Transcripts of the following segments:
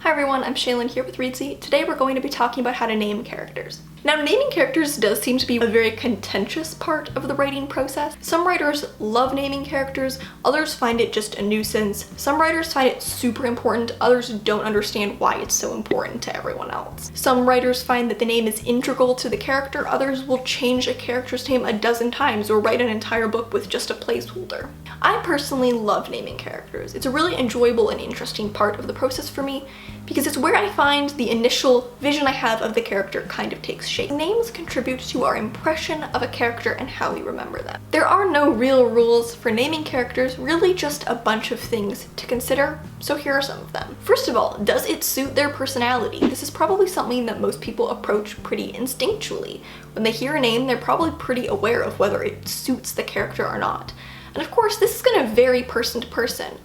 Hi everyone, I'm Shaylin here with Reedsy. Today we're going to be talking about how to name characters. Now, naming characters does seem to be a very contentious part of the writing process. Some writers love naming characters, others find it just a nuisance. Some writers find it super important, others don't understand why it's so important to everyone else. Some writers find that the name is integral to the character, others will change a character's name a dozen times or write an entire book with just a placeholder. I personally love naming characters. It's a really enjoyable and interesting part of the process for me because it's where I find the initial vision I have of the character kind of takes shape. Names contribute to our impression of a character and how we remember them. There are no real rules for naming characters, really just a bunch of things to consider, so here are some of them. First of all, does it suit their personality? This is probably something that most people approach pretty instinctually. When they hear a name, they're probably pretty aware of whether it suits the character or not. And of course, this is going to vary person to person.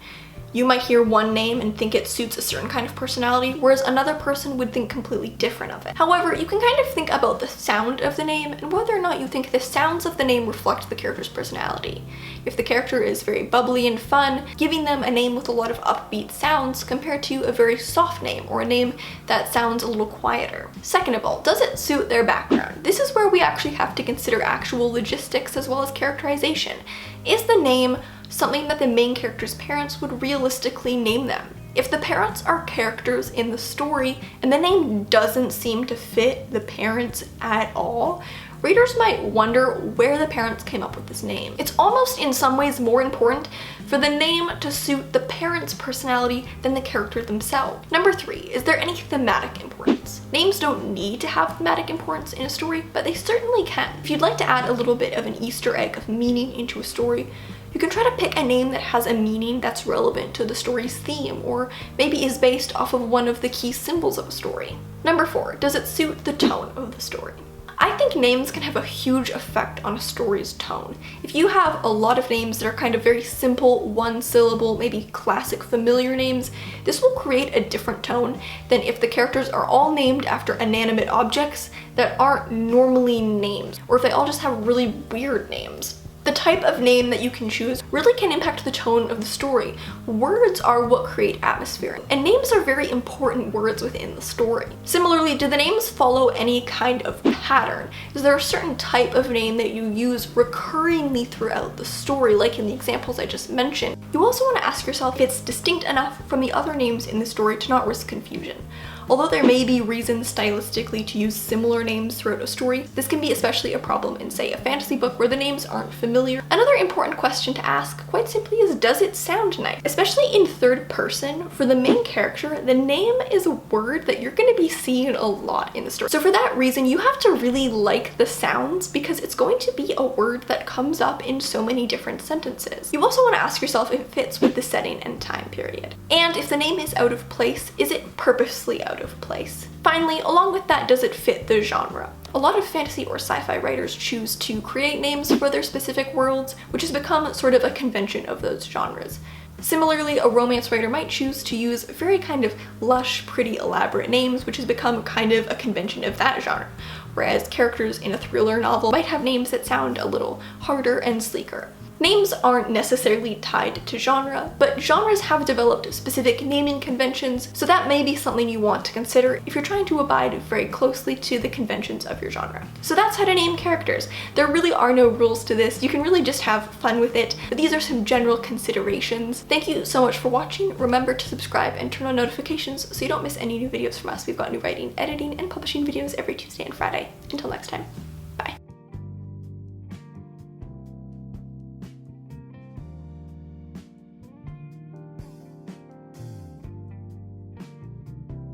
You might hear one name and think it suits a certain kind of personality, whereas another person would think completely different of it. However, you can kind of think about the sound of the name and whether or not you think the sounds of the name reflect the character's personality. If the character is very bubbly and fun, giving them a name with a lot of upbeat sounds compared to a very soft name or a name that sounds a little quieter. Second of all, does it suit their background? This is where we actually have to consider actual logistics as well as characterization. Is the name something that the main character's parents would realistically name them? If the parents are characters in the story and the name doesn't seem to fit the parents at all, readers might wonder where the parents came up with this name. It's almost in some ways more important for the name to suit the parents' personality than the character themselves. Number 3, is there any thematic importance? Names don't need to have thematic importance in a story, but they certainly can. If you'd like to add a little bit of an Easter egg of meaning into a story, you can try to pick a name that has a meaning that's relevant to the story's theme, or maybe is based off of one of the key symbols of a story. Number 4, does it suit the tone of the story? I think names can have a huge effect on a story's tone. If you have a lot of names that are kind of very simple, one syllable, maybe classic familiar names, this will create a different tone than if the characters are all named after inanimate objects that aren't normally names, or if they all just have really weird names. The type of name that you can choose really can impact the tone of the story. Words are what create atmosphere, and names are very important words within the story. Similarly, do the names follow any kind of pattern? Is there a certain type of name that you use recurringly throughout the story, like in the examples I just mentioned? You also want to ask yourself if it's distinct enough from the other names in the story to not risk confusion. Although there may be reasons stylistically to use similar names throughout a story, this can be especially a problem in, say, a fantasy book where the names aren't familiar. Another important question to ask, quite simply, is does it sound nice? Especially in third person, for the main character, the name is a word that you're going to be seeing a lot in the story. So for that reason, you have to really like the sounds because it's going to be a word that comes up in so many different sentences. You also want to ask yourself if it fits with the setting and time period. And if the name is out of place, is it purposely out of place? Finally, along with that, does it fit the genre? A lot of fantasy or sci-fi writers choose to create names for their specific worlds, which has become sort of a convention of those genres. Similarly, a romance writer might choose to use very kind of lush, pretty, elaborate names, which has become kind of a convention of that genre. Whereas characters in a thriller novel might have names that sound a little harder and sleeker. Names aren't necessarily tied to genre, but genres have developed specific naming conventions, so that may be something you want to consider if you're trying to abide very closely to the conventions of your genre. So that's how to name characters. There really are no rules to this, you can really just have fun with it, but these are some general considerations. Thank you so much for watching. Remember to subscribe and turn on notifications so you don't miss any new videos from us. We've got new writing, editing, and publishing videos every Tuesday and Friday. Until next time.